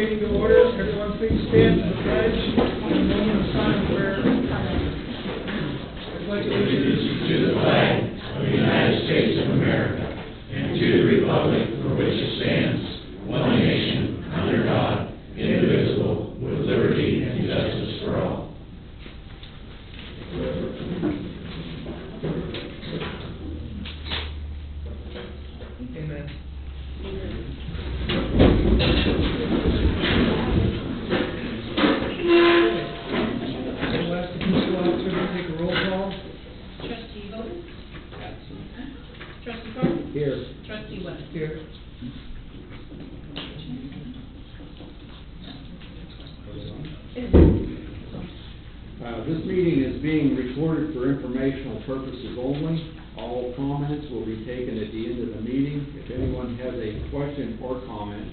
meeting to order. Everyone please stand for the pledge and a moment of silent prayer. I pledge allegiance to the flag of the United States of America and to the republic for which it stands, one nation, under God, indivisible, with liberty and justice for all. Amen. We'll ask the fiscal officer to take a roll call. Trustee Vogel? Trustee Park? Here. Trustee Webb? Here. This meeting is being recorded for informational purposes only. All comments will be taken at the end of the meeting. If anyone has a question or comment,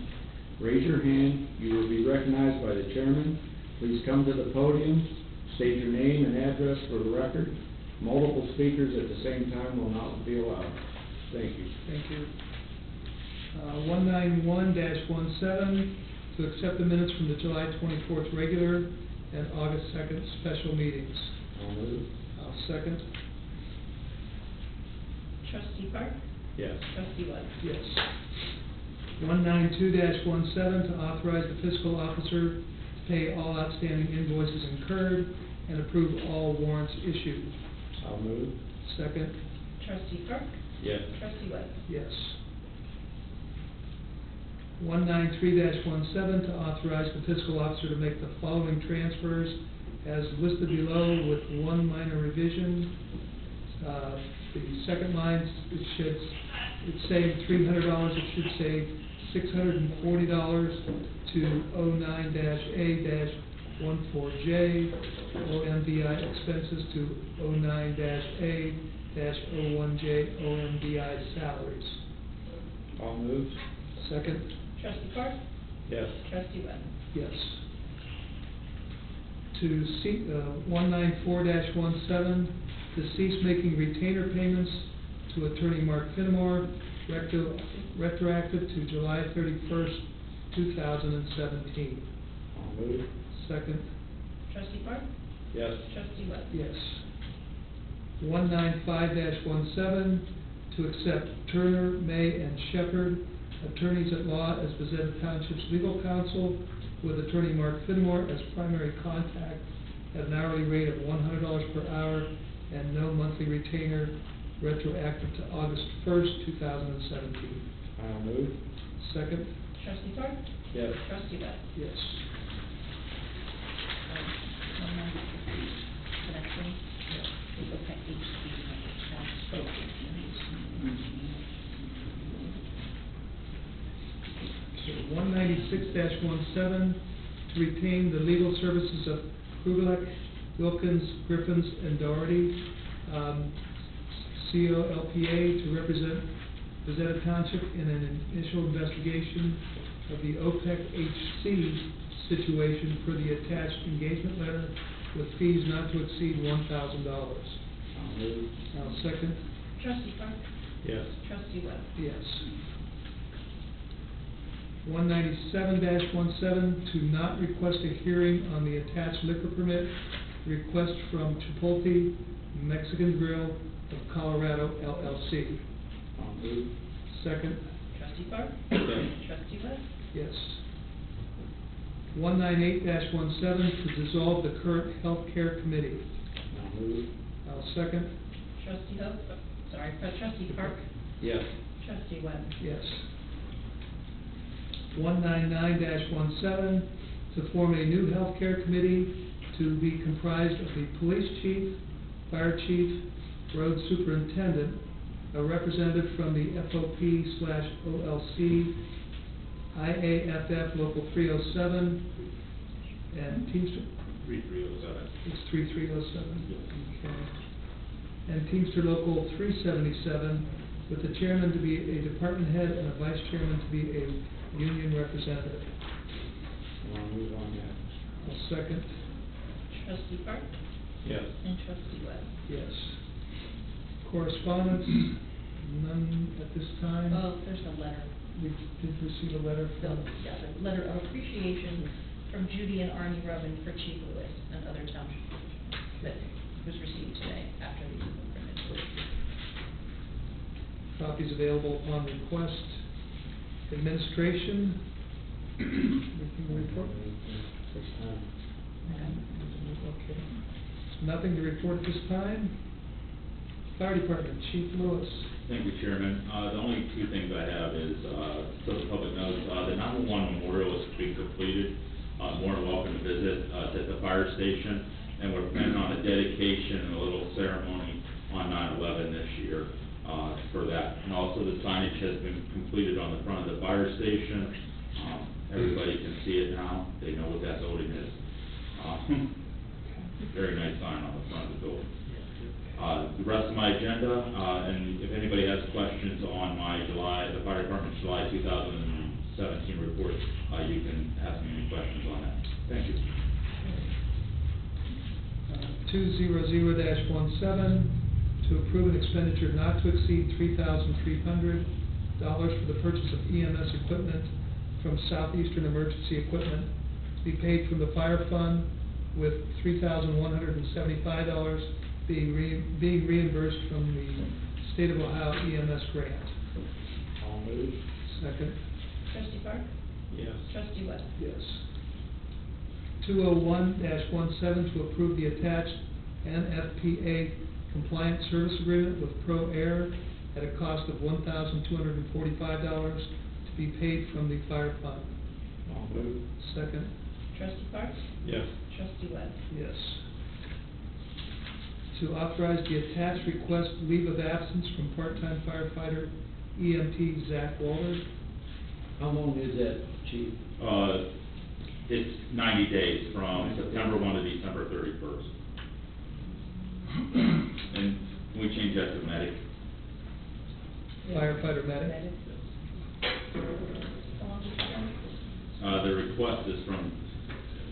raise your hand. You will be recognized by the chairman. Please come to the podium, state your name and address for the record. Multiple speakers at the same time will not be allowed. Thank you. Thank you. 191-17 to accept the minutes from the July 24th regular and August 2nd special meetings. I'll move. I'll second. Trustee Park? Yes. Trustee Webb? Yes. 192-17 to authorize the fiscal officer to pay all outstanding invoices incurred and approve all warrants issued. I'll move. Second. Trustee Park? Yes. Trustee Webb? Yes. 193-17 to authorize the fiscal officer to make the following transfers as listed below with one minor revision. The second line, it's saying $300, it should say $640 to 09-A-14J, OMBI expenses to 09-A-01J, OMBI salaries. I'll move. Second. Trustee Park? Yes. Trustee Webb? Yes. To 194-17, to cease making retainer payments to Attorney Mark Finnemore, retroactive to July 31st, 2017. I'll move. Second. Trustee Park? Yes. Trustee Webb? Yes. 195-17, to accept Turner, May, and Shepherd, attorneys at law as Bazetta Township's legal counsel, with Attorney Mark Finnemore as primary contact at an hourly rate of $100 per hour and no monthly retainer, retroactive to August 1st, 2017. I'll move. Second. Trustee Park? Yes. Trustee Webb? Yes. 196. The next one? Yeah. Okay, So 196-17, to retain the legal services of Kugelek, Wilkins, Griffins, and Doherty, COLPA, to represent Bazetta Township in an initial investigation of the OPEC-HC situation for the attached engagement letter with fees not to exceed $1,000. I'll move. I'll second. Trustee Park? Yes. Trustee Webb? Yes. 197-17, to not request a hearing on the attached liquor permit request from Chipotle Mexican Grill of Colorado, LLC. I'll move. Second. Trustee Park? Yes. Trustee Webb? Yes. 198-17, to dissolve the current health care committee. I'll move. I'll second. Trustee Hope? Sorry, Trustee Park? Yes. Trustee Webb? Yes. 199-17, to form a new healthcare committee to be comprised of the police chief, fire chief, road superintendent, a representative from the FOP/OLC, IAFF Local 307, and Teamster. 3307. It's 3307. Okay. And Teamster Local 377, with the chairman to be a department head and a vice chairman to be a union representative. I'll move on that. I'll second. Trustee Park? Yes. And Trustee Webb? Yes. Correspondence, none at this time. Oh, there's a letter. we did receive a letter The, from, yeah, the letter of appreciation from Judy and Arnie Rubin for Chief Lewis and other township that was received today after these have been printed. copies available upon request. Administration, anything to report? Okay. Nothing to report this time. Fire Department, Chief Lewis. Thank you, Chairman. The only two things I have is, so the public knows, the 911 memorial is being completed. More than welcome to visit. It's at the fire station, and we're planning on a dedication and a little ceremony on 9/11 this year for that. And also the signage has been completed on the front of the fire station. Everybody can see it now. They know what that building is. Very nice sign on the front of the building. The rest of my agenda, and if anybody has questions on my the fire department's July 2017 report, you can ask me any questions on that. Thank you. 200-17, to approve an expenditure not to exceed $3,300 for the purchase of EMS equipment from Southeastern Emergency Equipment to be paid from the fire fund, with $3,175 being reimbursed from the State of Ohio EMS grant. I'll move. Second. Trustee Park? Yes. Trustee Webb? Yes. 201-17, to approve the attached NFPA compliance service agreement with Pro Air at a cost of $1,245 to be paid from the fire fund. I'll move. Second. Trustee Park? Yes. Trustee Webb? Yes. To authorize the attached request leave of absence from part-time firefighter EMT Zach Waller. How long is that, Chief? It's 90 days from September 1 to December 31st. And can we change that to medic? Firefighter medic. How long is it? The request is from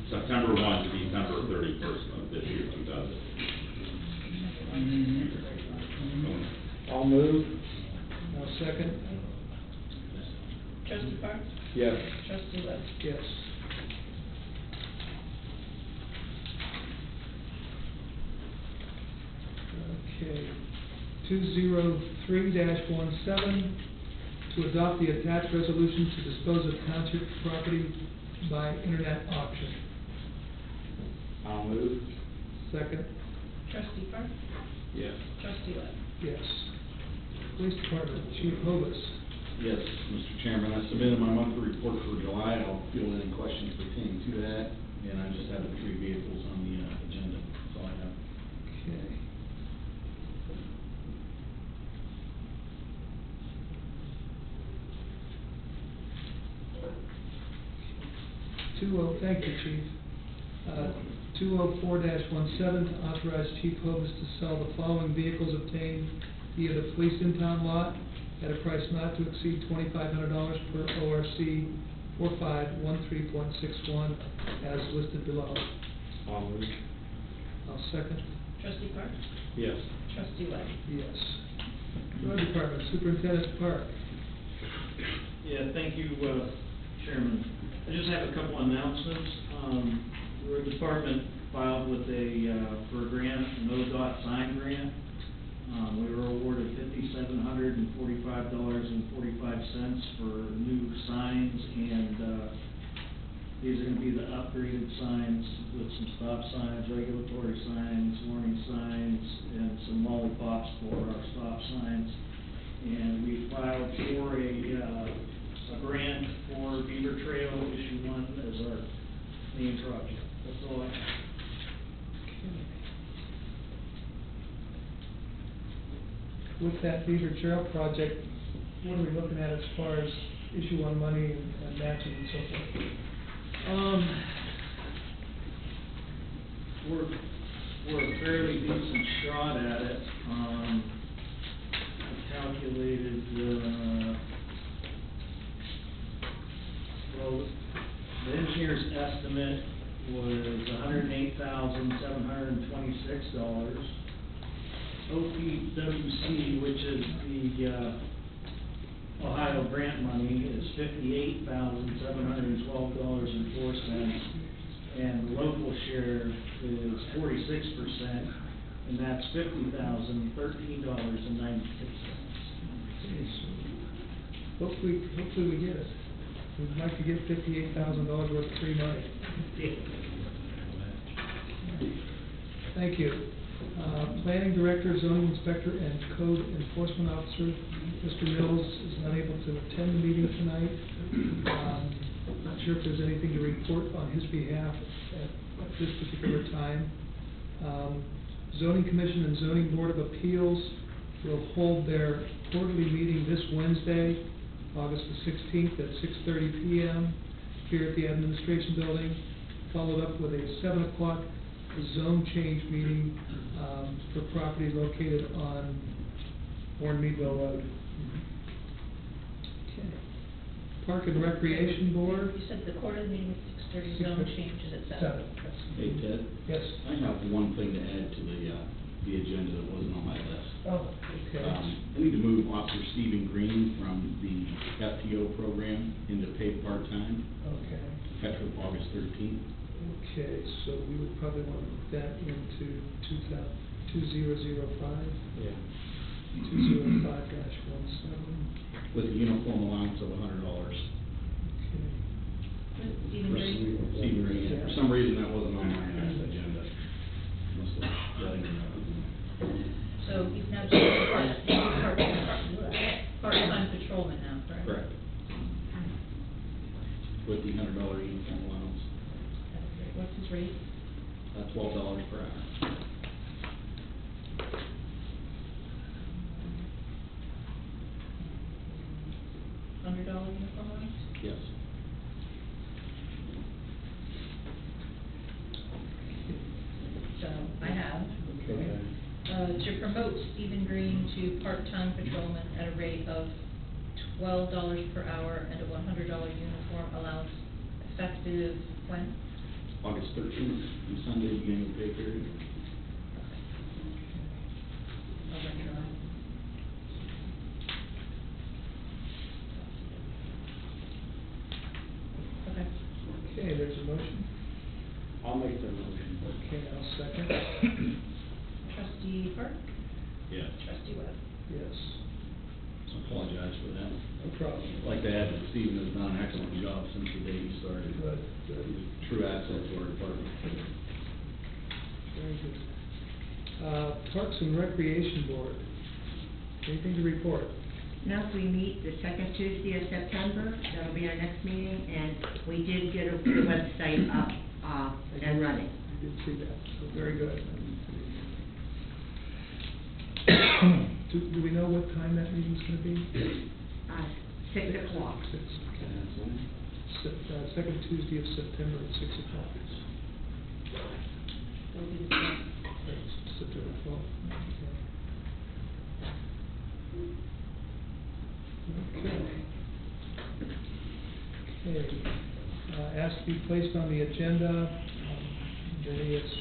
September 1 to December 31st of this year, 2000. I'll move. Now second. Trustee Park? Yes. Trustee Webb? Yes. Okay. 203-17, to adopt the attached resolution to dispose of township property by internet auction. I'll move. Second. Trustee Park? Yes. Trustee Webb? Yes. Police Department, Chief Hovis. Yes, Mr. Chairman, I submitted my monthly report for July. I'll field any questions pertaining to that, and I just have the 3 vehicles on the agenda. That's all I have. Okay. Thank you, Chief. 204-17, to authorize Chief Hovis to sell the following vehicles obtained via the police in-town lot at a price not to exceed $2,500 per ORC 4513.61 as listed below. I'll move. I'll second. Trustee Park? Yes. Trustee Webb? Yes. Road Department, Superintendent Park. Yeah, thank you, Chairman. I just have a couple announcements. The road department filed with for a grant, an ODOT sign grant. We were awarded $5,745.45 for new signs, and these are gonna be the upgraded signs with some stop signs, regulatory signs, warning signs, and some lollipops for our stop signs. And we filed for a grant for Beaver Trail Issue 1 as our main project. That's all I have. With that Beaver Trail project, what are we looking at as far as issue 1 money and matching and so forth? We're a fairly decent shot at it. I calculated, well, the engineer's estimate was $108,726. OPWC, which is the Ohio grant money is $58,712.04, and the local share is 46%, and that's $50,013.96. Hopefully we get it. We'd like to get $58,000 worth of free money. Thank you. Planning Director, Zoning Inspector, and Code Enforcement Officer, Mr. Mills is unable to attend the meeting tonight. Not sure if there's anything to report on his behalf at this particular time. Zoning Commission and Zoning Board of Appeals will hold their quarterly meeting this Wednesday, August the 16th at 6:30 p.m. here at the Administration Building, followed up with a 7 o'clock zone change meeting for property located on Warren Meadville Road. Okay. Park and Recreation Board. You said the quarterly meeting is 6:30, zone change is at 7. Hey, Ted? Yes. I have one thing to add to the agenda that wasn't on my list. Oh, okay. I need to move Officer Stephen Green from the FTO program into paid part-time, Okay. effective August 13th. Okay, so we would probably want to put that into 2005? Yeah. 205-17. With a uniform allowance of $100. Okay. Stephen Green? Stephen Green, for some reason that wasn't on my agenda. Must have got in there. So he's now just part-time patrolman now, correct? Correct. With the $100 uniform allowance, That's great. What's his rate? $12 per hour. $100 uniform allowance? Yes. So I have, Okay. to promote Stephen Green to part-time patrolman at a rate of $12 per hour and a $100 uniform allowance effective when? August 13th, and Sunday, beginning of pay period. I'll let you know. Okay. Okay, there's a motion. I'll make the motion. Okay, I'll second. Trustee Park? Yeah. Trustee Webb? Yes. I apologize for that. No problem. I'd like to add that Stephen has done an excellent job since the day he started. Good, good. He's a true asset to our department. Very good. Parks and Recreation Board, anything to report? Now, we meet the second Tuesday of September, that'll be our next meeting, and we did get the website up and running. I did see that, so very good. Do we know what time that meeting's gonna be? 6 o'clock. 6. Second Tuesday of September at 6 o'clock. That'll be the same. September 12th. Okay. Okay. Asked to be placed on the agenda, today it's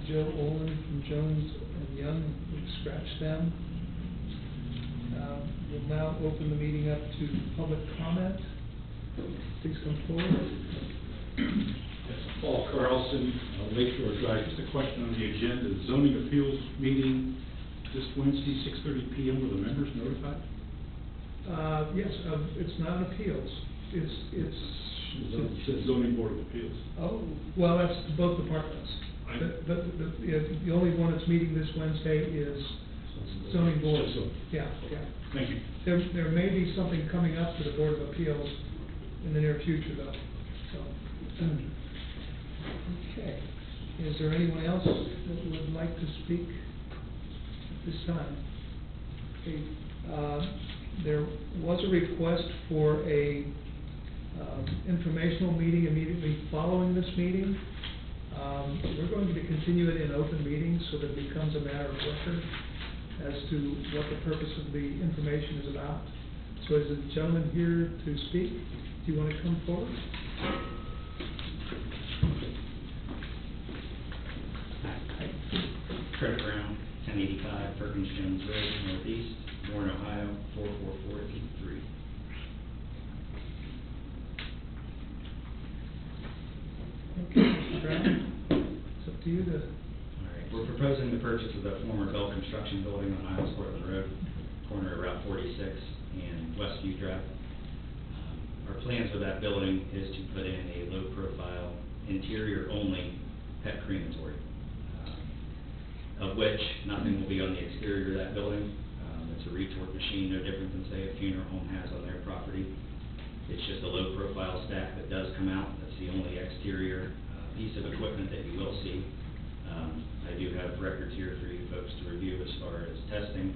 Joe Olin from Jones and Young, we've scratched them. We'll now open the meeting up to public comment. Please come forward. Yes, Paul Carlson, Lakeshore Drive. Just a question on the agenda. Zoning appeals meeting this Wednesday, 6:30 p.m. Were the members notified? Yes, it's not appeals, it's. It says zoning board of appeals. Oh, well, that's both departments. The only one that's meeting this Wednesday is zoning board. So- Yeah, yeah. Thank you. There may be something coming up to the Board of Appeals in the near future, though, so. Okay, is there anyone else that would like to speak at this time? Okay, there was a request for a informational meeting immediately following this meeting. We're going to continue it in open meetings so that it becomes a matter of record as to what the purpose of the information is about. So is the gentleman here to speak? Do you want to come forward? Fred Brown, 1085 Perkins Jones Road, Northeast. Warren, Ohio, 44483. Okay, Mr. Brown, it's up to you to, All right, we're proposing the purchase of the former Bell Construction Building on Isles Portland Road, corner of Route 46 and Westview Drive. Our plans for that building is to put in a low-profile, interior-only pet crematory, of which nothing will be on the exterior of that building. It's a retort machine, no different than, say, a funeral home has on their property. It's just a low-profile stack that does come out. That's the only exterior piece of equipment that you will see. I do have records here for you folks to review as far as testing,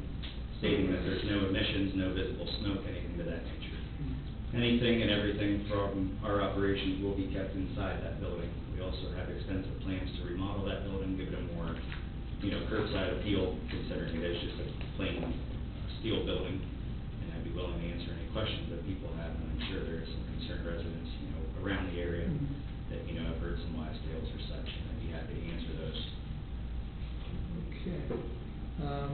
stating that there's no emissions, no visible smoke, anything of that nature. Anything and everything from our operations will be kept inside that building. We also have extensive plans to remodel that building, give it a more, curbside appeal, considering it is just a plain steel building. And I'd be willing to answer any questions that people have, and I'm sure there are some concerned residents, around the area that, have heard some wives' tales or such, and I'd be happy to answer those. okay. I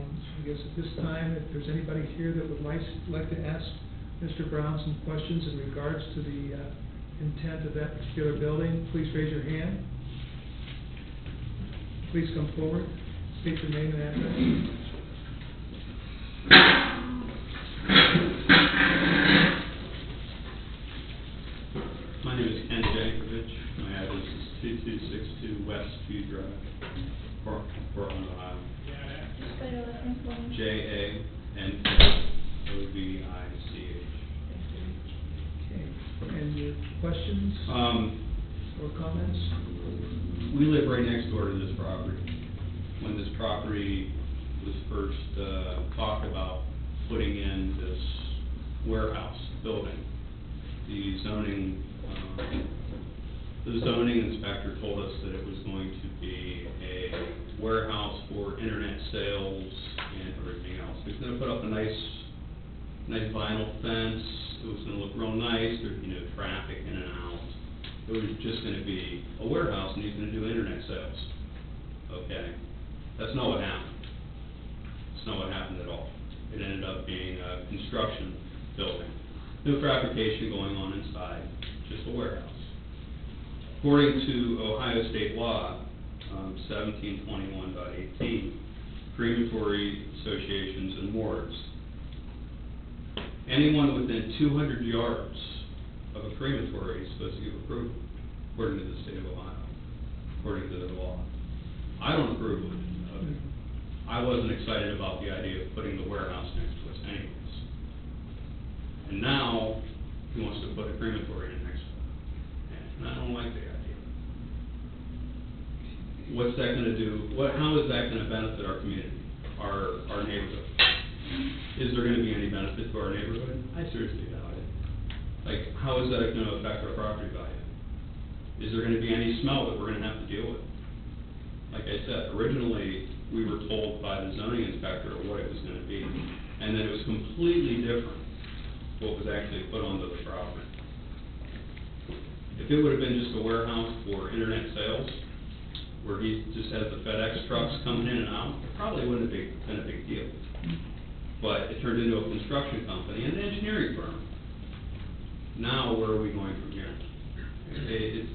guess at this time, if there's anybody here that would like to ask Mr. Brown some questions in regards to the intent of that particular building, please raise your hand. Please come forward, state your name and address. My name is Ken Jankovic. My address is 2262 Westview Drive, Portland, Ohio. Spell your last name for me. Jankovic. Okay, and your questions or comments? We live right next door to this property. When this property was first talked about putting in this warehouse building, the zoning inspector told us that it was going to be a warehouse for internet sales and everything else. He was going to put up a nice vinyl fence. It was going to look real nice. There'd be no traffic in and out. It was just going to be a warehouse, and he's going to do internet sales. Okay, that's not what happened. That's not what happened at all. It ended up being a construction building. No fabrication going on inside, just a warehouse. According to Ohio State Law, 1721.18, crematory associations and wards, anyone within 200 yards of a crematory is supposed to give approval, according to the state of Ohio, according to the law. I don't approve of it. I wasn't excited about the idea of putting the warehouse next to us anyways. And now, he wants to put a crematory in next to it. And I don't like the idea. What's that going to do? How is that going to benefit our community, our neighborhood? Is there going to be any benefit to our neighborhood? I seriously doubt it. Like, how is that going to affect our property value? Is there going to be any smell that we're going to have to deal with? Like I said, originally, we were told by the zoning inspector what it was going to be, and then it was completely different what was actually put onto the property. If it would have been just a warehouse for internet sales, where he just has the FedEx trucks coming in and out, it probably wouldn't have been a big deal. But it turned into a construction company and an engineering firm. Now, where are we going from here? It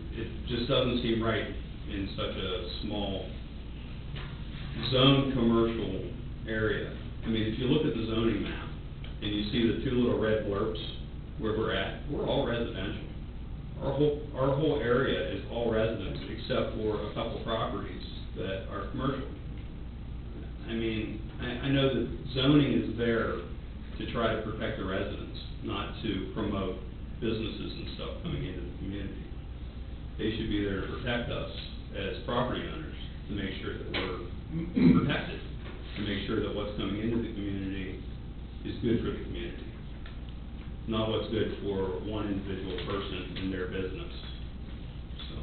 just doesn't seem right in such a small zone commercial area. I mean, if you look at the zoning map and you see the two little red blurbs where we're at, we're all residential. Our whole area is all residents except for a couple properties that are commercial. I mean, I know that zoning is there to try to protect the residents, not to promote businesses and stuff coming into the community. They should be there to protect us as property owners, to make sure that we're protected, to make sure that what's coming into the community is good for the community, not what's good for one individual person in their business. So.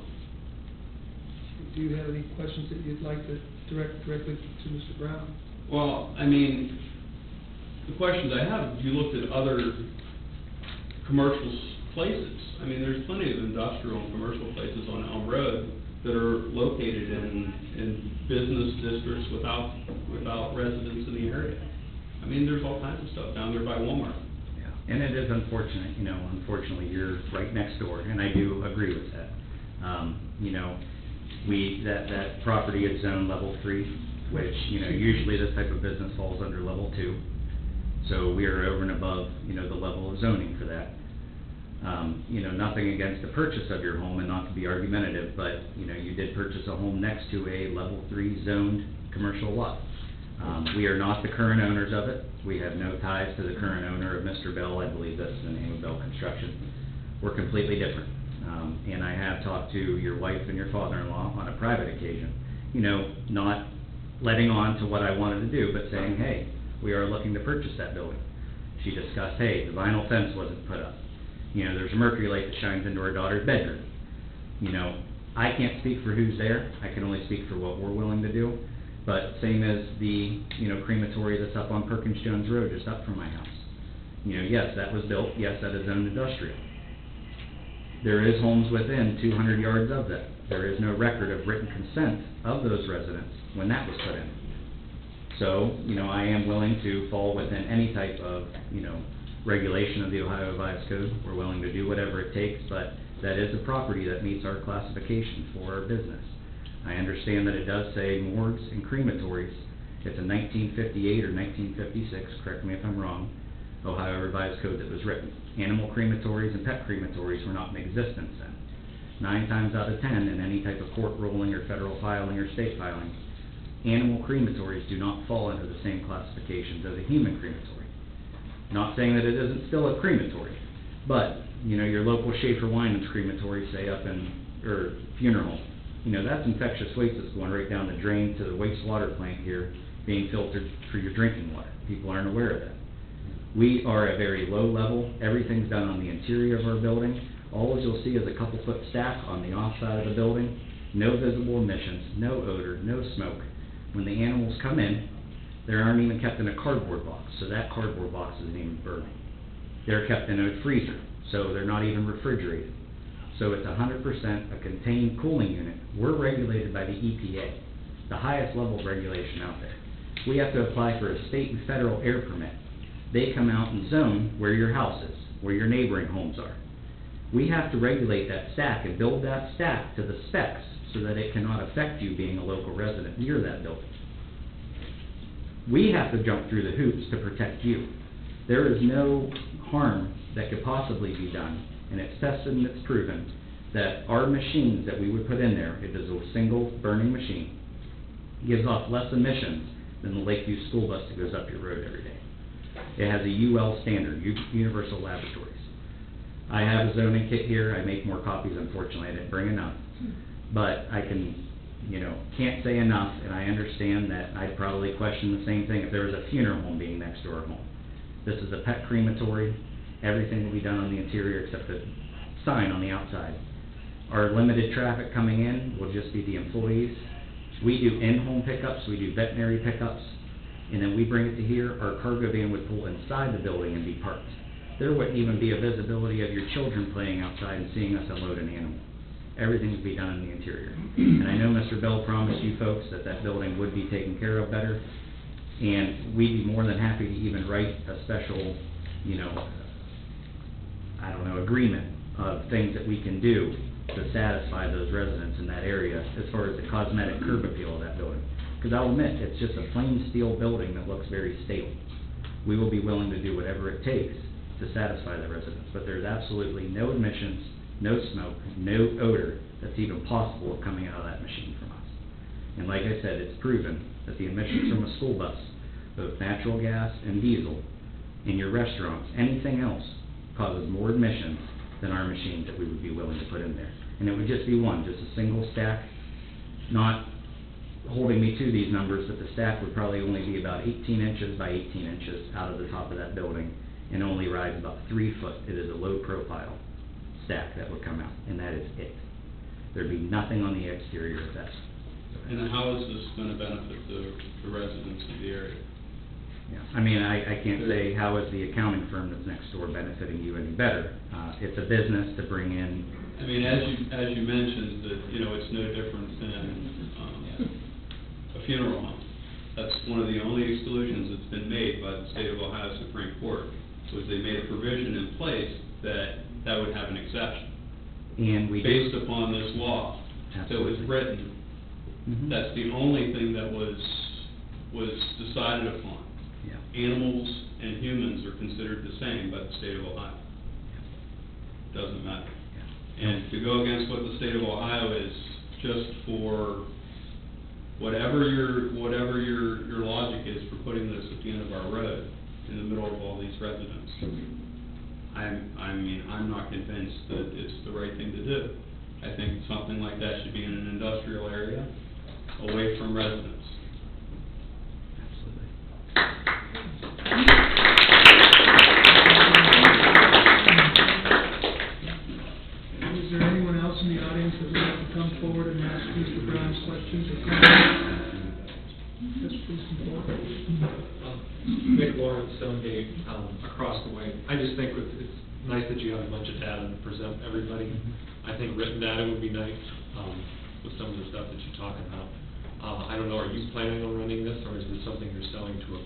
Do you have any questions that you'd like to direct directly to Mr. Brown? Well, I mean, the questions I have, have you looked at other commercial places? I mean, there's plenty of industrial and commercial places on Elm Road that are located in business districts without residents in the area. I mean, there's all kinds of stuff down there by Walmart. Yeah, and it is unfortunate, you know, unfortunately, you're right next door, and I do agree with that. You know, that property is zone level 3, which, you know, usually this type of business falls under level 2. So we are over and above, you know, the level of zoning for that. You know, nothing against the purchase of your home, and not to be argumentative, but, you know, you did purchase a home next to a level 3 zoned commercial lot. We are not the current owners of it. We have no ties to the current owner of Mr. Bell. I believe that's the name of Bell Construction. We're completely different. And I have talked to your wife and your father-in-law on a private occasion, you know, not letting on to what I wanted to do, but saying, hey, we are looking to purchase that building. She discussed, hey, the vinyl fence wasn't put up. You know, there's a mercury light that shines into our daughter's bedroom. You know, I can't speak for who's there. I can only speak for what we're willing to do. But same as the, you know, crematory that's up on Perkins Jones Road, just up from my house. You know, yes, that was built. Yes, that is zoned industrial. There is homes within 200 yards of that. There is no record of written consent of those residents when that was put in. So, you know, I am willing to fall within any type of, you know, regulation of the Ohio Revised Code. We're willing to do whatever it takes, but that is a property that meets our classification for our business. I understand that it does say morgues and crematories. It's a 1958 or 1956, correct me if I'm wrong, Ohio Revised Code that was written. Animal crematories and pet crematories were not in existence then. 9 times out of 10 in any type of court ruling or federal filing or state filing, animal crematories do not fall under the same classifications as a human crematory. Not saying that it isn't still a crematory, but, you know, your local Schaefer-Winans crematory, say up in, or funeral home, you know, that's infectious waste that's going right down the drain to the wastewater plant here, being filtered for your drinking water. People aren't aware of that. We are a very low level. Everything's done on the interior of our building. All you'll see is a couple foot stack on the offside of the building. No visible emissions, no odor, no smoke. When the animals come in, they aren't even kept in a cardboard box, so that cardboard box isn't even burning. They're kept in a freezer, so they're not even refrigerated. So it's 100% a contained cooling unit. We're regulated by the EPA, the highest level of regulation out there. We have to apply for a state and federal air permit. They come out and zone where your house is, where your neighboring homes are. We have to regulate that stack and build that stack to the specs so that it cannot affect you being a local resident near that building. We have to jump through the hoops to protect you. There is no harm that could possibly be done, and it's tested and it's proven that our machines that we would put in there, it is a single burning machine, gives off less emissions than the Lakeview school bus that goes up your road every day. It has a UL standard, Universal Laboratories. I have a zoning kit here. I make more copies, unfortunately. I didn't bring enough. But I can, you know, can't say enough, and I understand that I'd probably question the same thing if there was a funeral home being next to our home. This is a pet crematory. Everything will be done on the interior except the sign on the outside. Our limited traffic coming in will just be the employees. We do in-home pickups, we do veterinary pickups, and then we bring it to here. Our cargo van would pull inside the building and be parked. There wouldn't even be a visibility of your children playing outside and seeing us unload an animal. Everything would be done in the interior. And I know Mr. Bell promised you folks that that building would be taken care of better, and we'd be more than happy to even write a special, you know, I don't know, agreement of things that we can do to satisfy those residents in that area as far as the cosmetic curb appeal of that building. Because I'll admit, it's just a plain steel building that looks very stable. We will be willing to do whatever it takes to satisfy the residents, but there's absolutely no emissions, no smoke, no odor that's even possible of coming out of that machine from us. And like I said, it's proven that the emissions from a school bus, both natural gas and diesel, in your restaurants, anything else, causes more emissions than our machines that we would be willing to put in there. And it would just be one, just a single stack, not holding me to these numbers, but the stack would probably only be about 18 inches by 18 inches out of the top of that building and only rise about 3 foot. It is a low profile stack that would come out, and that is it. There'd be nothing on the exterior of that. And how is this going to benefit the residents of the area? Yeah, I mean, I can't say how is the accounting firm that's next door benefiting you any better. It's a business to bring in. I mean, as you mentioned, that, you know, it's no different than a funeral home. That's one of the only exclusions that's been made by the state of Ohio Supreme Court, was they made a provision in place that would have an exception. And we do. Based upon this law that was Absolutely. written, Mhm. that's the only thing that was decided upon. Yeah. Animals and humans are considered the same by the state of Ohio. Doesn't matter. Yeah. And to go against what the state of Ohio is, just for whatever your logic is for putting this at the end of our road, in the middle of all these residents, I'm not convinced that it's the right thing to do. I think something like that should be in an industrial area, away from residents. Absolutely. Is there anyone else in the audience that would like to come forward and ask Mr. Brown's questions or comments? Yes, please come forward. Nick Lawrence, Stonegate, across the way. I just think it's nice that you have a bunch of data to present everybody. I think written data would be nice, with some of the stuff that you're talking about. I don't know, are you planning on running this, or is this something you're selling to a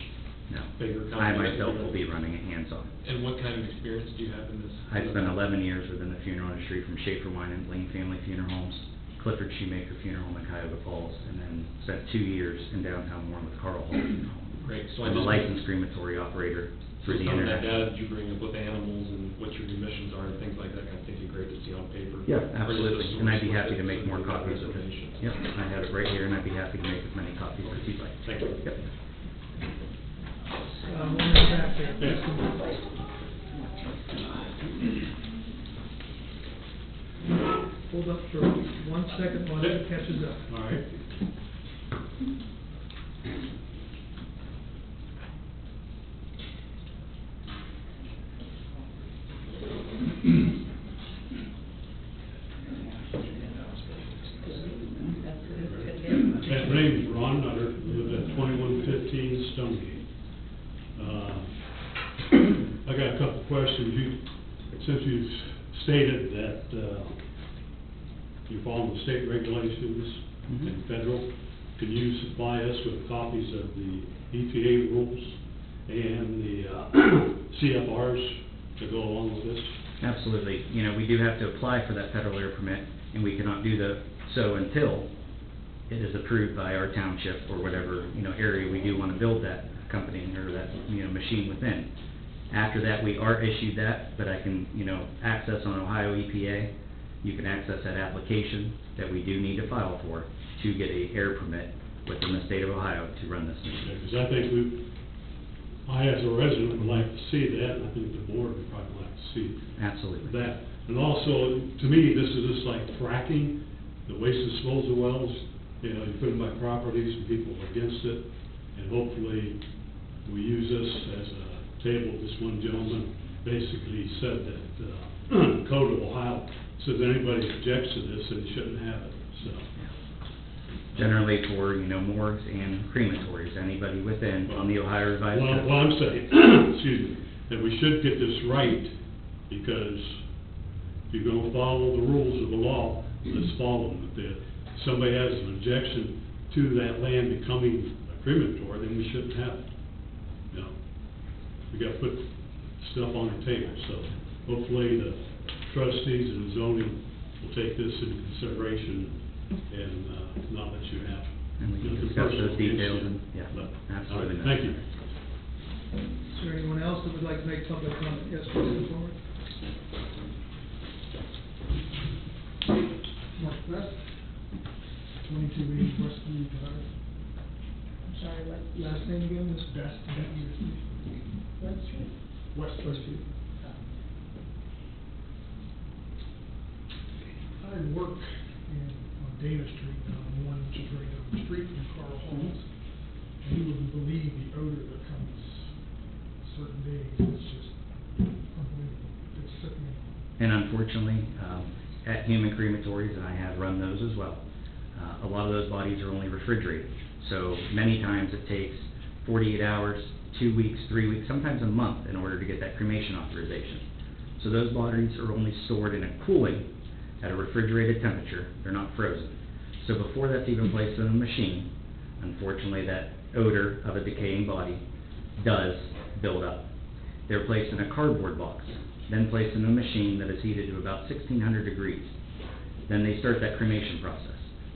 No. bigger I company? myself will be running it hands-on. And what kind of experience do you have in this? I spent 11 years within the funeral industry, from Schaefer Wine and Blaine Family Funeral Homes, Clifford Shoemaker Funeral Home in Cuyahoga Falls, and then spent 2 years in downtown Warren with Carl Hall Funeral Home. Great, so I I'm a just. licensed crematory operator through the Some of that internet. data that you bring up with animals and what your emissions are and things like that, I think it'd be great to see on paper. Yeah, Or just a absolutely, and I'd be source happy with to it, make so more you have copies of it. information. Yep, I have it right here, and I'd be happy to make as many copies as you'd like. Thank you. Yep. One in the back there, please come forward. Hold up for 1 second while it catches up. All right. My name is Ron Nutter, live at 2115 Stonegate. I got a couple of questions. Since you've stated that you follow the state regulations and federal, can you supply us with copies of the EPA rules and the CFRs to go along with this? Absolutely. You know, we do have to apply for that federal air permit, and we cannot do so until it is approved by our township or whatever, area we do want to build that company or that, machine within. After that, we are issued that, but I can, access on Ohio EPA. You can access that application that we do need to file for to get a air permit within the state of Ohio to run this machine. Because I think I as a resident would like to see that, and I think the board would probably like to see Absolutely. that. And also, to me, this is just like fracking, the waste disposal wells. You put them by properties, and people are against it, and hopefully we use this as a table. This one gentleman basically said that Code of Ohio says anybody objects to this, they shouldn't have it, so. Generally for, morgues and crematories, anybody within on the Ohio Revised Code. Well, I'm saying, excuse me, that we should get this right, because if you're gonna follow the rules of the law, let's follow them. If somebody has an objection to that land becoming a crematory, then we shouldn't have it. We gotta put stuff on the table, so hopefully the trustees and zoning will take this into consideration and not let you have. And we can nothing discuss personal those details against and, you. yeah, But, absolutely. all right, thank you. Is there anyone else that would like to make public comment? Yes, please come forward. Mark Best, 2280 Westview Drive. I'm sorry, what? Last name again, Ms. Best, B-E-S-T. What street? Westview. I work on Dana Street, one which is right down the street from Carl Hall's. And you wouldn't believe the odor that comes certain days. It's just unbelievable. It's sickening. And unfortunately, at human crematories, and I have run those as well, a lot of those bodies are only refrigerated. So many times it takes 48 hours, 2 weeks, 3 weeks, sometimes a month in order to get that cremation authorization. So those bodies are only stored in a cooling at a refrigerated temperature. They're not frozen. So before that's even placed in a machine, unfortunately that odor of a decaying body does build up. They're placed in a cardboard box, then placed in a machine that is heated to about 1600 degrees. Then they start that cremation process.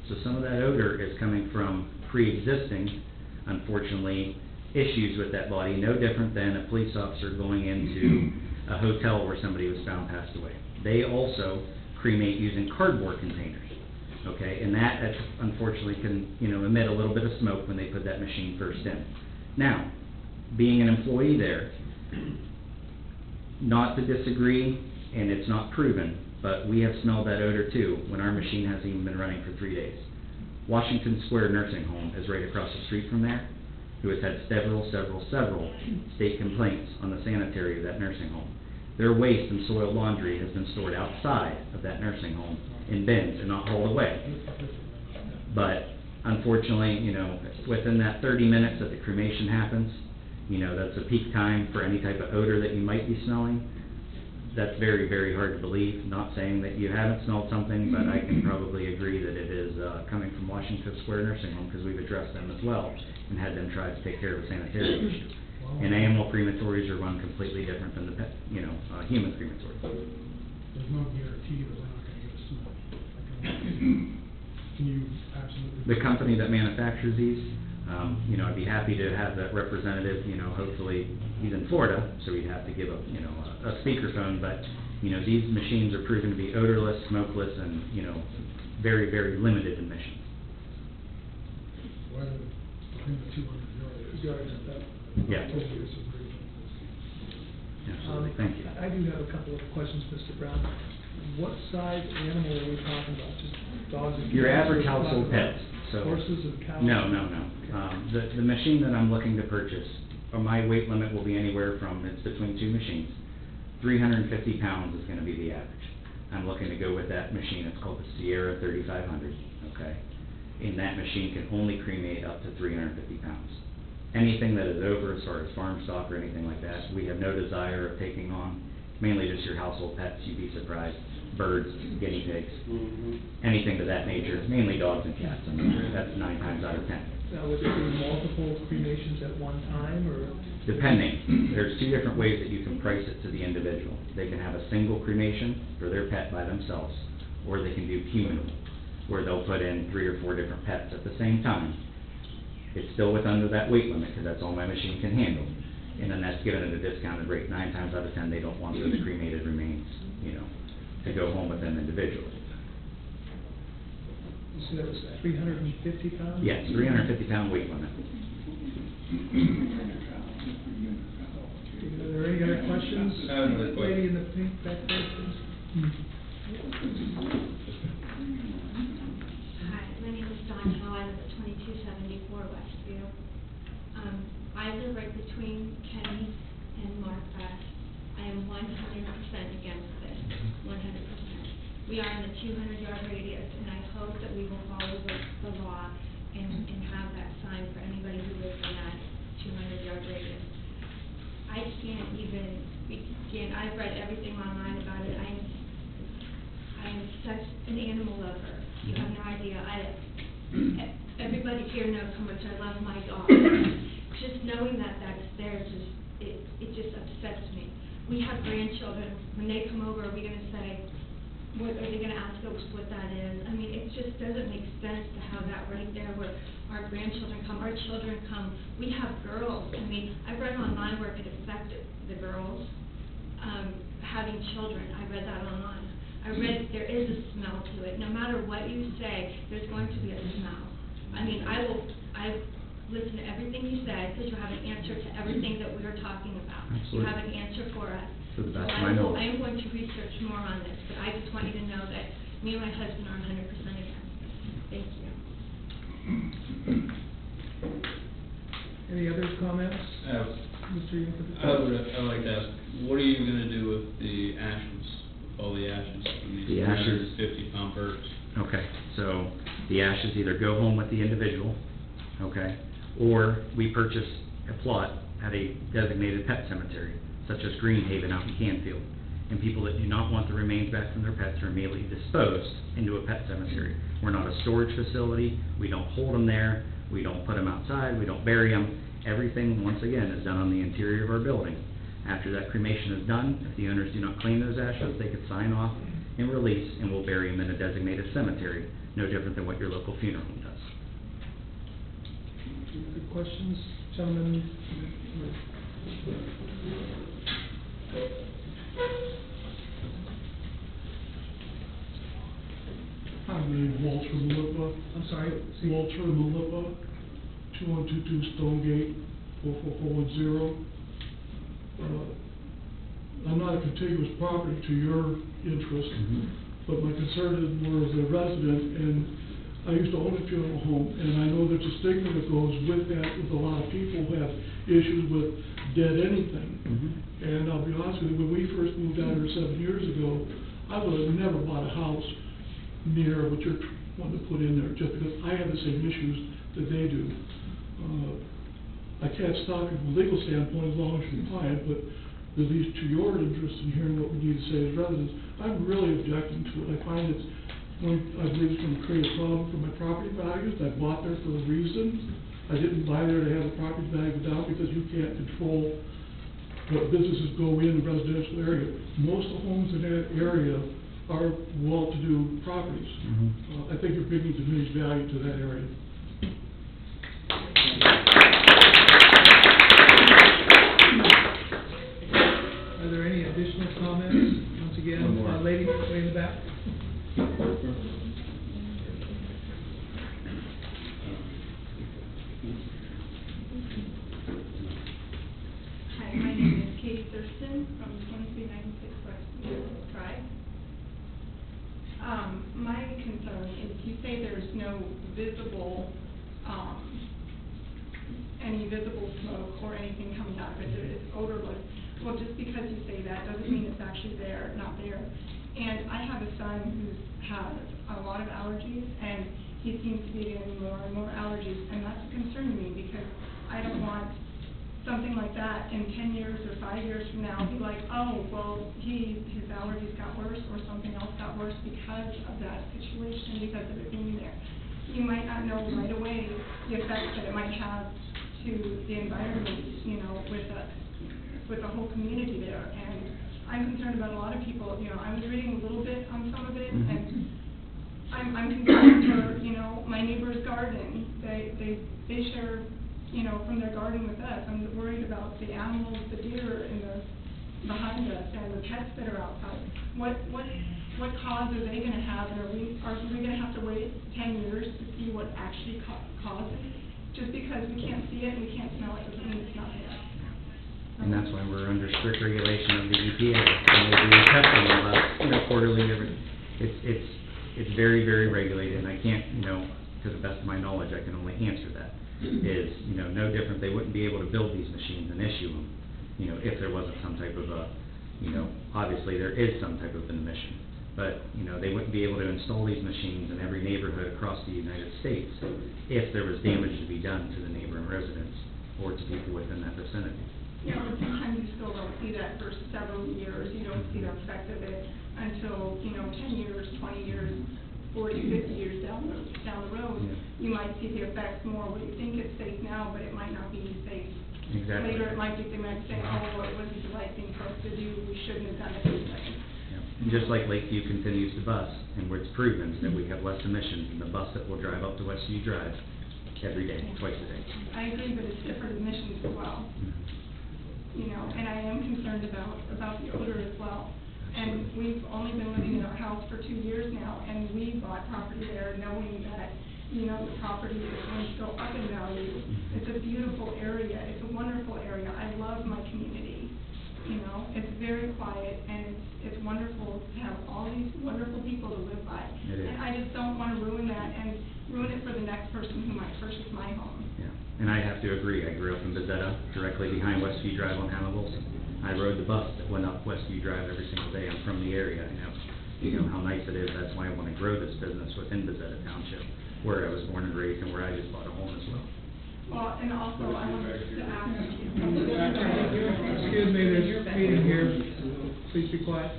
So some of that odor is coming from pre-existing, unfortunately, issues with that body, no different than a police officer going into a hotel where somebody was found passed away. They also cremate using cardboard containers, okay? And that unfortunately can, emit a little bit of smoke when they put that machine first in. Now, being an employee there, not to disagree, and it's not proven, but we have smelled that odor too when our machine hasn't even been running for 3 days. Washington Square Nursing Home is right across the street from there, who has had several state complaints on the sanitary of that nursing home. Their waste and soiled laundry has been stored outside of that nursing home in bins and not hauled away. But unfortunately, within that 30 minutes that the cremation happens, that's a peak time for any type of odor that you might be smelling. That's very, very hard to believe. Not saying that you haven't smelled something, but I can probably agree that it is coming from Washington Square Nursing Home, because we've addressed them as well and had them try to take care of a sanitary issue. And animal crematories are run completely different than the pet, human crematories. There's no guarantee that we're not gonna get a smell. Can you absolutely? The company that manufactures these, I'd be happy to have that representative, hopefully he's in Florida, so we'd have to give a speakerphone, but, these machines are proven to be odorless, smokeless, and, very, very limited emissions. Whether between the 200 yards and that. Yeah. Totally disagree. Absolutely, thank you. I do have a couple of questions, Mr. Brown. What size animal are we talking about? Just dogs and cats? Your average or household pets, so. Horses and cows? No. The machine that I'm looking to purchase, my weight limit will be anywhere from, it's between two machines. 350 pounds is gonna be the average. I'm looking to go with that machine, it's called the Sierra 3500, okay? And that machine can only cremate up to 350 pounds. Anything that is over, as far as farm stock or anything like that, we have no desire of taking on, mainly just your household pets, you'd be surprised, birds, guinea pigs, anything to that nature, mainly dogs and cats, I mean, that's 9 times out of 10. Now, would there be multiple cremations at one time, or? Depending, there's 2 different ways that you can price it to the individual. They can have a single cremation for their pet by themselves, or they can do communal, where they'll put in 3 or 4 different pets at the same time. It's still under that weight limit, because that's all my machine can handle. And then that's given at a discounted rate. 9 times out of 10, they don't want those cremated remains, to go home with them individually. So that was 350 pounds? Yes, 350-pound weight limit. Are there any other questions? I have another question. Lady in the pink back there, please. Hi, my name is Dawn Hill. I live at 2274 Westview. I live right between Kenny and Martha. I am 100% against this, 100%. We are in the 200-yard radius, and I hope that we will follow the law and have that sign for anybody who lives in that 200-yard radius. I can't even begin. I've read everything online about it. I am such an animal lover. You have no idea. Everybody here knows how much I love my dog. Just knowing that that's there, it just upsets me. We have grandchildren. When they come over, are we going to say, what are they going to ask us what that is? I mean, it just doesn't make sense to have that right there where our grandchildren come, our children come. We have girls. I mean, I've read online where it could affect the girls having children. I read that online. I read there is a smell to it. No matter what you say, there's going to be a smell. I mean, I listen to everything you said, because you have an answer to everything that we are talking about. Absolutely. You have an answer for us. To the best So of my knowledge. I am going to research more on this, but I just want you to know that me and my husband are 100% against this. Thank you. Any other comments? Mr. I would like to ask, what are you gonna do with the ashes, all the ashes from these The ashes? 50-pound birds? Okay, so the ashes either go home with the individual, okay, or we purchase a plot at a designated pet cemetery, such as Greenhaven out in Canfield. And people that do not want the remains back from their pets are immediately disposed into a pet cemetery. We're not a storage facility, we don't hold them there, We don't put them outside, we don't bury them. Everything, once again, is done on the interior of our building. After that cremation is done, if the owners do not claim those ashes, they could sign off and release, and we'll bury them in a designated cemetery, no different than what your local funeral home does. Good questions, gentlemen? Hi, my name is Walter Malippa. I'm sorry? Walter Malippa, 2122 Stonegate, 44410. I'm not a contiguous property to your interest, but my concern is more as a resident, and I used to own a funeral home, and I know there's a stigma that goes with that, with a lot of people who have issues with dead anything. And I'll be honest with you, when we first moved out here 7 years ago, I would have never bought a house near what you're wanting to put in there, just because I have the same issues that they do. I can't stop you from a legal standpoint as long as you're compliant, but at least to your interest in hearing what we need to say as residents, I'm really objecting to it. I find I believe it's going to create a problem for my property values. I bought there for a reason. I didn't buy there to have the property value down because you can't control what businesses go in the residential area. Most of the homes in that area are well-to-do properties. I think you're bringing diminished value to that area. Are there any additional comments? Once again, lady way in the back. Hi, my name is Katie Thurston from 2396 West Drive. My concern is you say there's no visible, any visible smoke or anything coming out of it. It's odorless. Well, just because you say that doesn't mean it's actually there, not there. And I have a son who has a lot of allergies, and he seems to be getting more and more allergies, and that's a concern to me because I don't want something like that in 10 years or 5 years from now be like, oh, well, his allergies got worse or something else got worse because of that situation, because of it being there. You might not know right away the effects that it might have to the environment, you know, with the whole community there. And I'm concerned about a lot of people. You know, I was reading a little bit on some of it, and I'm concerned for, you know, my neighbor's garden. They share, you know, from their garden with us. I'm worried about the animals, the deer behind us, and the pets that are outside. What cause are they going to have, and are we going to have to wait 10 years to see what actually caused it? Just because we can't see it and we can't smell it doesn't mean it's not there. And that's why we're under strict regulation of the EPA, and they do testing of us, you know, quarterly. It's very, very regulated, and I can't, you know, to the best of my knowledge, I can only answer that. Is, you know, no different. They wouldn't be able to build these machines and issue them, you know, if there wasn't some type of a, you know, obviously there is some type of an emission, but, you know, they wouldn't be able to install these machines in every neighborhood across the United States if there was damage to be done to the neighboring residents or to people within that vicinity. Yeah, but sometimes you still don't see that for several years. You don't see the effect of it until, you know, 10 years, 20 years, 40, 50 years down the road. Yeah. You might see the effects more when you think it's safe now, but it might not be safe. Exactly. Later, they might say, oh, well, it wasn't the right thing for us to do. We shouldn't have done it this way. Yeah. And just like Lakeview continues to bus, and where it's proven that we have less emissions than the bus that will drive up to Westview Drive every day, twice a day. I agree, but it's different emissions as well. You know, and I am concerned about the odor as well. And we've only been living in our house for 2 years now, and we bought property there knowing that, you know, the property is going to go up in value. It's a beautiful area. It's a wonderful area. I love my community. You know, it's very quiet, and it's wonderful to have all these wonderful people to live by. It is. And I just don't want to ruin that and ruin it for the next person who might purchase my home. Yeah, and I have to agree. I grew up in Bazetta, directly behind Westview Drive on Hannibal. I rode the bus that went up Westview Drive every single day. I'm from the area. I know, you know, how nice it is. That's why I want to grow this business within Bazetta Township, where I was born and raised and where I just bought a home as well. Well, and also I wanted to ask you. Excuse me, there's a meeting here. Please be quiet.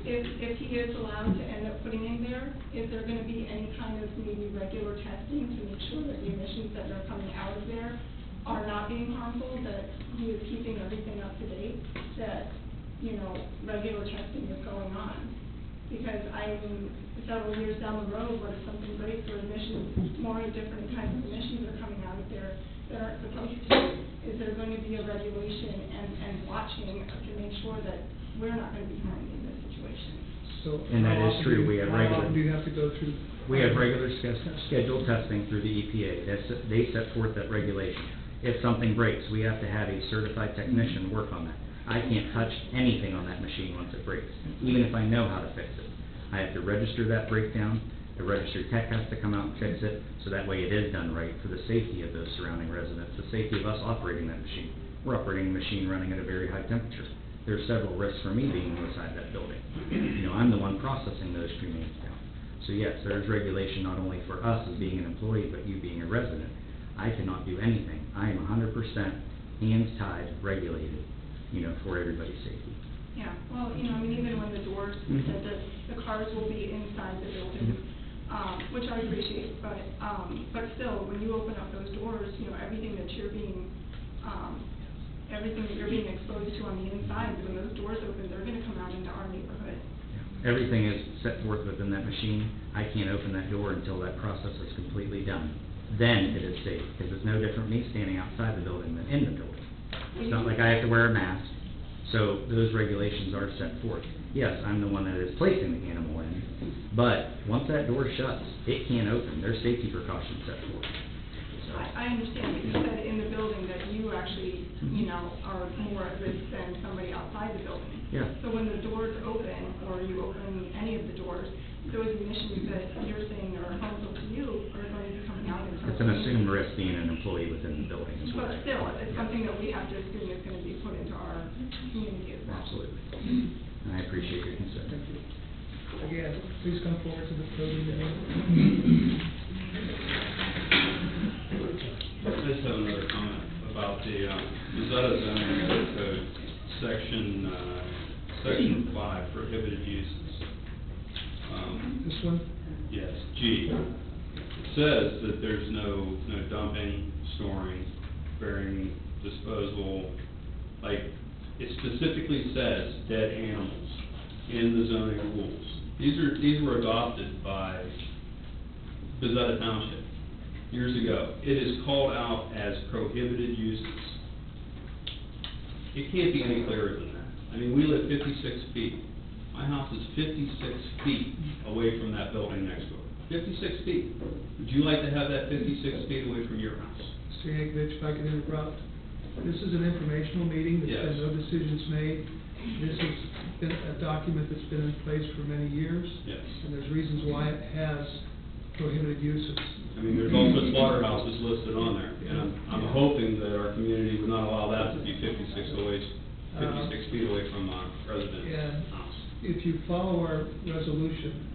if he is allowed to end up putting in there, is there gonna be any kind of maybe regular testing to make sure that the emissions that are coming out of there are not being harmful, that he is keeping everything up to date, that, you know, regular testing is going on? Because, I mean, several years down the road, what if something breaks or emissions, more different kinds of emissions are coming out of there that aren't supposed to? Is there going to be a regulation and watching to make sure that we're not going to be harmed in this situation? So And that how is often true. do- We have How regular- often do you have to go through? We have regular scheduled testing through the EPA. They set forth that regulation. If something breaks, we have to have a certified technician work on that. I can't touch anything on that machine once it breaks, even if I know how to fix it. I have to register that breakdown. The registered tech has to come out and fix it, so that way it is done right for the safety of those surrounding residents, the safety of us operating that machine. We're operating a machine running at a very high temperature. There's several risks for me being inside that building. You know, I'm the one processing those cremains down. So yes, there's regulation not only for us as being an employee, but you being a resident. I cannot do anything. I am 100% hands tied, regulated, you know, for everybody's safety. Yeah, well, you know, I mean, even when the doors, that the cars will be inside the building, which I appreciate, but still, when you open up those doors, you know, everything that you're being exposed to on the inside, when those doors open, they're gonna come out into our neighborhood. Everything is set forth within that machine. I can't open that door until that process is completely done. Then it is safe, because it's no different me standing outside the building than in the building. It's not like I have to wear a mask, so those regulations are set forth. Yes, I'm the one that is placing the animal in, but once that door shuts, it can't open. There's safety precautions set forth. So, I understand, but you said in the building that you actually, you know, are more at risk than somebody outside the building. Yeah. So when the doors open, or you open any of the doors, those emissions that you're saying are harmful to you are going to be coming out into. it's an assumed risk being an employee within the building as well. But still, it's something that we have to assume is gonna be put into our community as well. Absolutely. And I appreciate your concern. Thank you. Again, please come forward to the podium. I just have another comment about the Bazetta zoning code, section 5, prohibited uses. This one? Yes, G. It says that there's no dumping, storing, burying, disposal, like, it specifically says dead animals in the zoning rules. These were adopted by Bazetta Township years ago. It is called out as prohibited uses. It can't be any clearer than that. I mean, we live 56 feet. My house is 56 feet away from that building next door. 56 feet. Would you like to have that 56 feet away from your house? Mr. Yankovic, if I could interrupt. This is an informational meeting. There's been Yes. no decisions made. This has been a document that's been in place for many years. Yes. And there's reasons why it has prohibited uses. I mean, there's also slaughterhouses listed on there, and I'm hoping that our community would not allow that to be 56 feet away from our residents' And house. if you follow our resolution,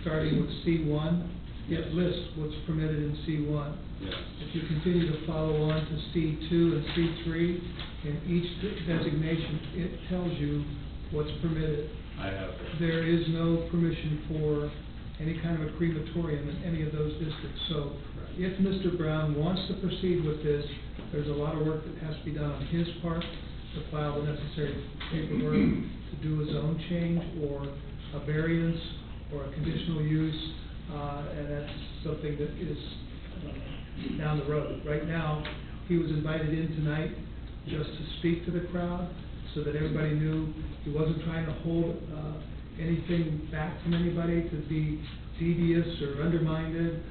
starting with C1, Yes. it lists what's permitted in C1. Yes. If you continue to follow on to C2 and C3, in each designation, it tells you what's permitted. I have. There is no permission for any kind of a crematorium in any of those districts. So if Mr. Brown wants to proceed with this, there's a lot of work that has to be done on his part to file the necessary paperwork, to do a zone change or a variance or a conditional use, and that's something that is down the road. Right now, he was invited in tonight just to speak to the crowd so that everybody knew he wasn't trying to hold anything back from anybody to be devious or undermined.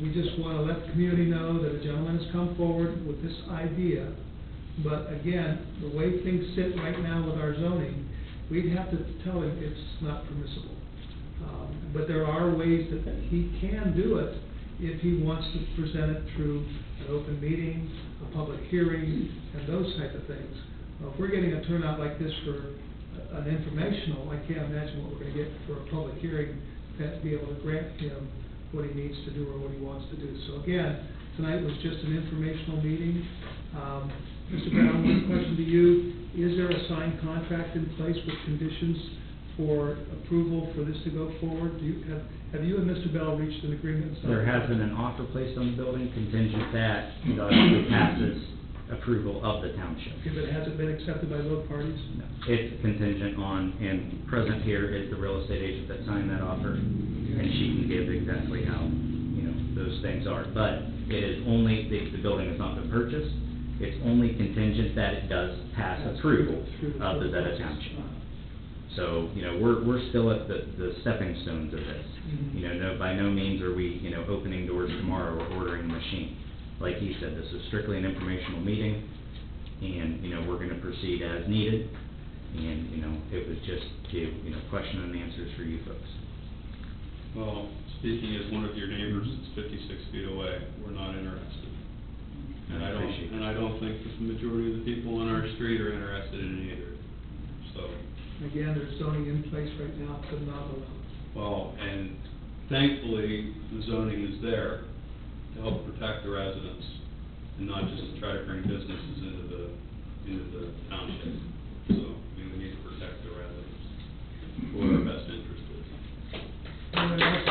We just want to let the community know that a gentleman has come forward with this idea. But again, the way things sit right now with our zoning, we'd have to tell him it's not permissible. But there are ways that he can do it if he wants to present it through an open meeting, a public hearing, and those type of things. If we're getting a turnout like this for an informational, I can't imagine what we're going to get for a public hearing to be able to grant him what he needs to do or what he wants to do. So again, tonight was just an informational meeting. Mr. Brown, one question to you. Is there a signed contract in place with conditions for approval for this to go forward? Have you and Mr. Bell reached an agreement? There has been an offer placed on the building contingent that it obviously passes approval of the township. Okay, but has it been accepted by both parties? No. It's contingent on, and present here is the real estate agent that signed that offer, and she can give exactly how, those things are. But it is only, the building has not been purchased, it's only contingent that it does pass approval of the Bazetta Township. So, we're still at the stepping stones of this. No, by no means are we, opening doors tomorrow or ordering a machine. Like he said, this is strictly an informational meeting, and, we're gonna proceed as needed. And, it was just to, question and answers for you folks. Well, speaking as one of your neighbors that's 56 feet away, we're not interested. And I appreciate I don't think that the majority of the people on our street are interested in it either, so. Again, there's zoning in place right now, but not allowed. Well, and thankfully, the zoning is there to help protect the residents, and not just to try to bring businesses into the township. So, we need to protect the residents, for our best interest is. Anyone else?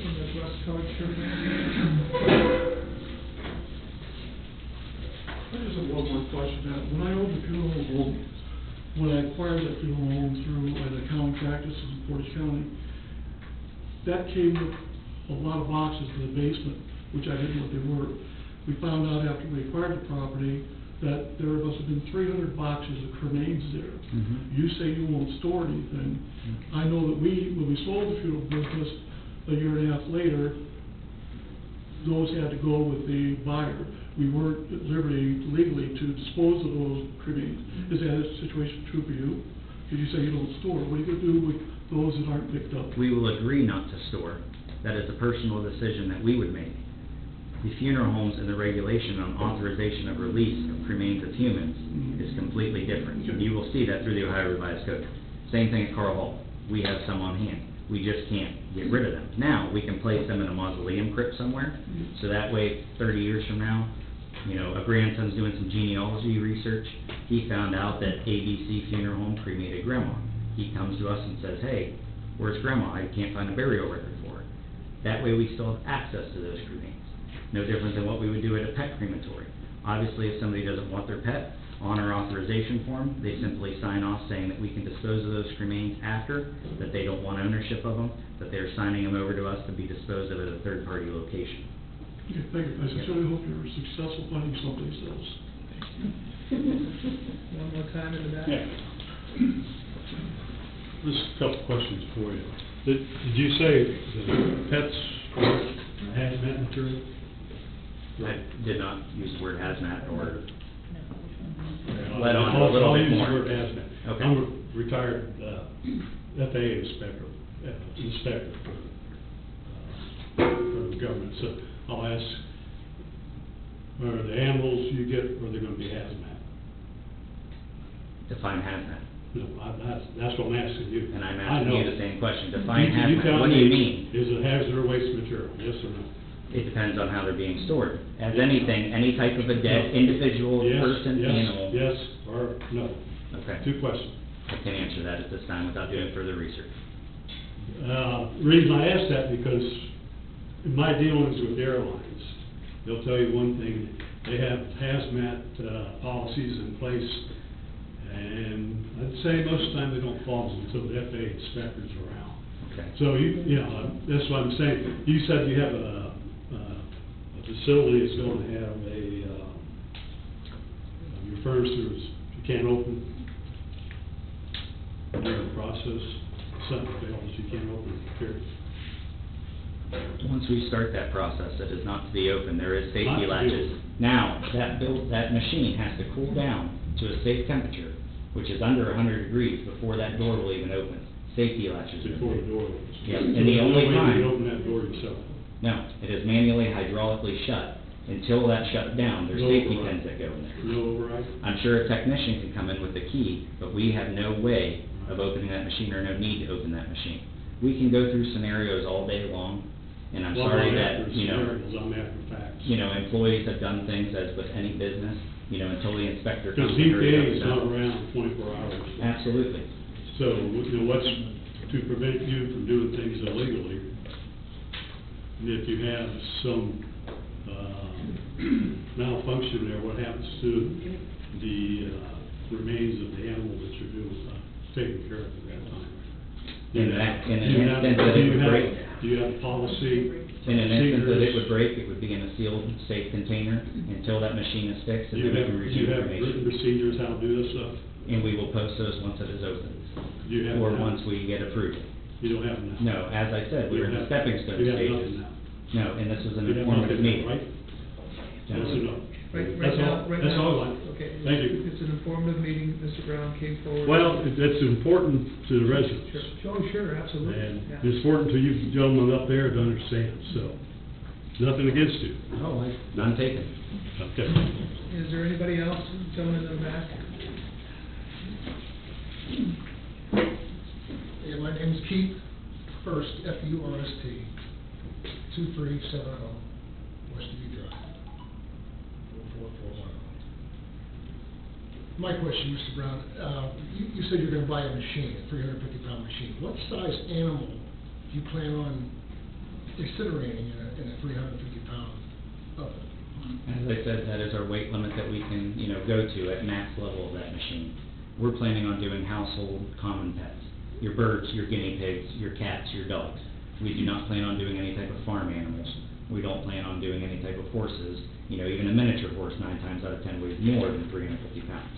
In the dress code, I just have one more question. Now, when I owned the funeral home, when I acquired that funeral home through an accounting practice in Portage County, that came with a lot of boxes in the basement, which I didn't know what they were. We found out after we acquired the property that there must have been 300 boxes of cremains there. You say you won't store anything. I know that when we sold the funeral business a year and a half later, those had to go with the buyer. We weren't at liberty legally to dispose of those cremains. Is that a situation true for you? Because you say you don't store. What are you going to do with those that aren't picked up? We will agree not to store. That is a personal decision that we would make. The funeral homes and the regulation on authorization of release of cremains of humans is completely different. You will see that through the Ohio Revised Code. Same thing at Carl Hall. We have some on hand. We just can't get rid of them. Now, we can place them in a mausoleum crypt somewhere, so that way, 30 years from now, a grandson's doing some genealogy research. He found out that ABC Funeral Home cremated grandma. He comes to us and says, hey, where's grandma? I can't find a burial record for her. That way, we still have access to those cremains. No different than what we would do at a pet crematory. Obviously, if somebody doesn't want their pet, on our authorization form, they simply sign off saying that we can dispose of those cremains after, that they don't want ownership of them, that they're signing them over to us to be disposed of at a third-party location. Okay, thank you. I sincerely hope you're successful finding someplace else. One more time in the back. Yeah. Just a couple questions for you. Did you say the pets were hazmat material? I did not use the word hazmat or Yeah, let on a little bit more. I'll use the word hazmat. Okay. I'm a retired FAA inspector for the government, so I'll ask, are the animals you get, are they gonna be hazmat? Define hazmat. No, that's what I'm asking you. And I'm I asking know. you the same question. Define You hazmat. tell What do me, you mean? is it hazard or waste material, yes or no? It depends on how they're being stored. As anything, any type of a dead individual, Yes, person, yes, animal. Yes, or no. Okay. Two questions. I can answer that at this time without doing further research. The reason I ask that, because in my dealings with airlines, they'll tell you one thing, they have hazmat policies in place, and I'd say most of the time they don't follow them until the FAA inspector's around. Okay. So, that's what I'm saying. You said you have a facility that's going to have your furniture is, you can't open during the process, something fails, you can't open it, period. Once we start that process, it is not to be open. There is Not safety to be latches. open. Now, that machine has to cool down to a safe temperature, which is under 100 degrees before that door will even open. Safety latches. Before the door opens. Yes, So and the there's no only way you time- can open that door yourself. No, it is manually hydraulically shut. Until that shuts down, there's No safety override. pins that go in there. No override? I'm sure a technician can come in with a key, but we have no way of opening that machine or no need to open that machine. We can go through scenarios all day long, and I'm Well, sorry I'm that, after scenarios, I'm after facts. employees have done things as with any business, until the inspector Because comes and hurries up EPA is and not down. around 24 hours. Absolutely. So, what's to prevent you from doing things illegally? And if you have some malfunction there, what happens to the remains of the animal that you're doing, taking care of at that time? In an Do you have- instant that do it you would have- break, Do you have policy? in an instant that it procedures? would break, it would be in a sealed, safe container until that machine is fixed, Do and you then we have, can do receive you have written information. procedures how to do this stuff? And we will post those once it is open, Do you have or that? once we get approval. You don't have them now? No, as I said, we're in the You stepping have- stone you have stages. nothing now? No, and this was an You have informative nothing, meeting. right? Yes or no? Right That's now, all, right that's now- all I want. Okay. Thank you. It's an informative meeting, Mr. Brown came forward. Well, it's important to the residents. Sure, oh, sure, absolutely. And yeah. it's important to you gentlemen up there to understand, so, nothing against you. No, none taken. Okay. Is there anybody else, gentleman in the back? Yeah, my name's Keith First, F-U-R-S-T, 2370 Westview Drive, 44410. My question, Mr. Brown, you said you're gonna buy a machine, a 350-pound machine. What size animal do you plan on incinerating in a 350-pound oven? As I said, that is our weight limit that we can, go to at max level of that machine. We're planning on doing household common pets, your birds, your guinea pigs, your cats, your dogs. We do not plan on doing any type of farm animals. We don't plan on doing any type of horses. Even a miniature horse, 9 times out of 10 weighs more than 350 pounds.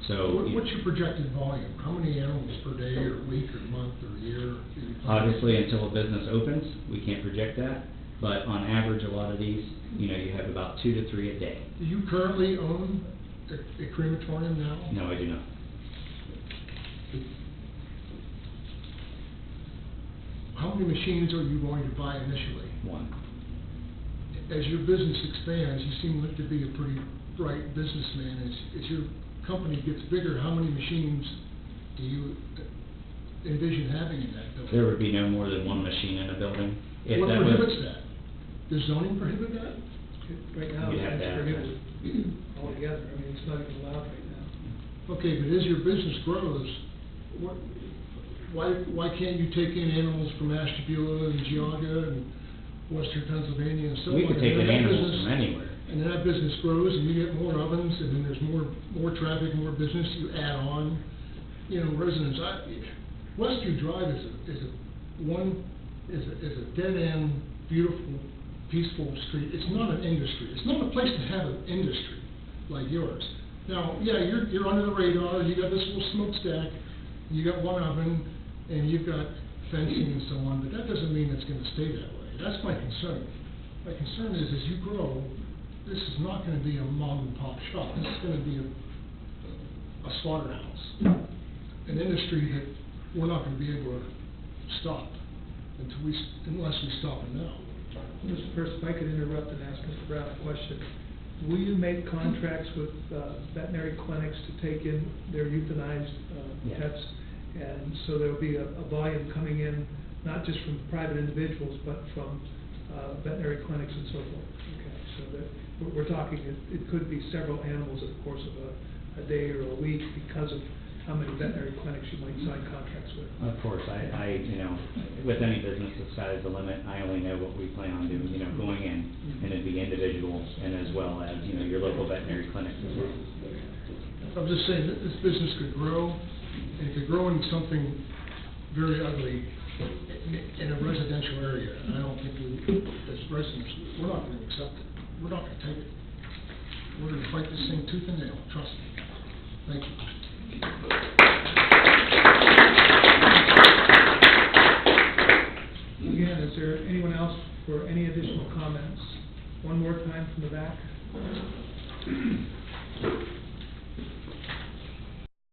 So, What's your projected volume? How many animals per day, or week, or month, or year? do you plan? obviously, until a business opens, we can't project that. But on average, a lot of these, you have about 2 to 3 a day. Do you currently own a crematorium now? No, I do not. How many machines are you going to buy initially? 1. As your business expands, you seem like to be a pretty bright businessman. As your company gets bigger, how many machines do you envision having in that building? There would be no more than 1 machine in a building. If What that prohibits was, that? Does zoning prohibit that? Right now, You'd have it's to add prohibited altogether. I mean, it's not even allowed right now. Okay, but as your business grows, why can't you take in animals from Ashtabula and Geauga and western Pennsylvania and so on? we could take And in that animals business- from anywhere. And then that business grows, and you get more ovens, and then there's more traffic, more business, you add on, residents. Westview Drive is a dead-end, beautiful, peaceful street. It's not an industry. It's not a place to have an industry like yours. Now, yeah, you're under the radar, you got this little smokestack, you got 1 oven, and you've got fencing and so on, but that doesn't mean it's gonna stay that way. That's my concern. My concern is, as you grow, this is not gonna be a mom and pop shop. This is gonna be a slaughterhouse. An industry that we're not gonna be able to stop unless we stop it now. Mr. First, if I could interrupt and ask Mr. Brown a question. Will you make contracts with veterinary clinics to take in their euthanized Yeah. pets? And so there'll be a volume coming in, not just from private individuals, but from veterinary clinics and so forth? Okay, so that, we're talking, it could be several animals in the course of a day or a week because of how many veterinary clinics you might sign contracts with. Of course, I with any business, the sky's the limit. I only know what we plan on doing, going in, and it'd be individuals, and as well as, your local veterinary clinics as well. I'm just saying that this business could grow, and it could grow into something very ugly in a residential area. And I don't think we, as residents, we're not gonna accept it. We're not gonna take it. We're gonna fight this thing tooth and nail, trust me. Thank you. Again, is there anyone else for any additional comments? One more time from the back.